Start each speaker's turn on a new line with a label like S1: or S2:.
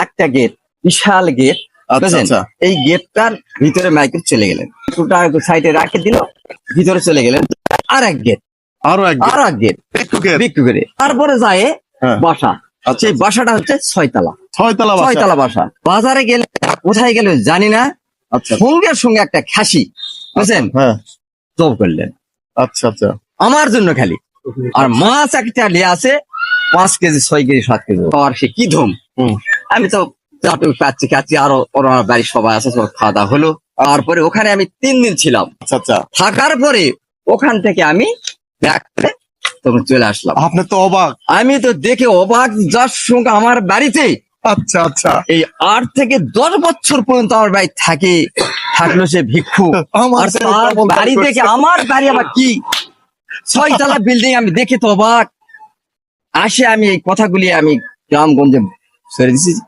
S1: একটা গেট, বিশাল গেট,
S2: আচ্ছা
S1: বুঝলেন?
S2: আচ্ছা
S1: এই গেটটার ভিতরে মাইকেল চলে গেলেন, ওটা সাইডে রাখে দিল, ভিতরে চলে গেলেন। আর এক গেট,
S2: আরো এক
S1: আর এক গেট
S2: একটু গেট।
S1: বিক্রি করে, তারপরে যায়
S2: হ্যাঁ।
S1: বাসা।
S2: আচ্ছা,
S1: সেই বাসাটা হচ্ছে 6 তলা,
S2: ছয়তলা বাসা।
S1: 6 তলা বাসা। বাজারে গেলে কোথায় গেল জানি না,
S2: আচ্ছা
S1: সঙ্গে সঙ্গে একটা খাসি, বুঝলেন,
S2: হ্যাঁ
S1: জব করলেন
S2: আচ্ছা আচ্ছা
S1: আমার জন্য খালি। আর মাছ একটা নিয়ে আছে 5 কেজি 6 কেজি 7 কেজি, আর সে কি ধুম।
S2: হুম।
S1: আমি তো খাচ্ছি আরো ওরা বাড়ির সবাই আছে, সব খাওয়া দাওয়া হলো। তারপরে ওখানে আমি 3 দিন ছিলাম।
S2: আচ্ছা আচ্ছা
S1: থাকার পরে ওখান থেকে আমি ব্যাক করে তখন চলে আসলাম।
S2: আপনি তো অবাক।
S1: আমি তো দেখে অবাক, যার সঙ্গে আমার বাড়িতে
S2: আচ্ছা আচ্ছা
S1: এই 8 থেকে 10 বছর পর্যন্ত আমার বাড়ি থাকলো সে ভিক্ষু।
S2: আমার
S1: আর
S2: ছেলে
S1: তার
S2: কেমন
S1: বাড়ি
S2: কাজ
S1: থেকে
S2: করছে?
S1: আমার বাড়ি আবার কি 6 তলা বিল্ডিং, আমি দেখে তো অবাক। আসে আমি এই কথাগুলি আমি গ্রামগঞ্জে ছেড়ে দিছি।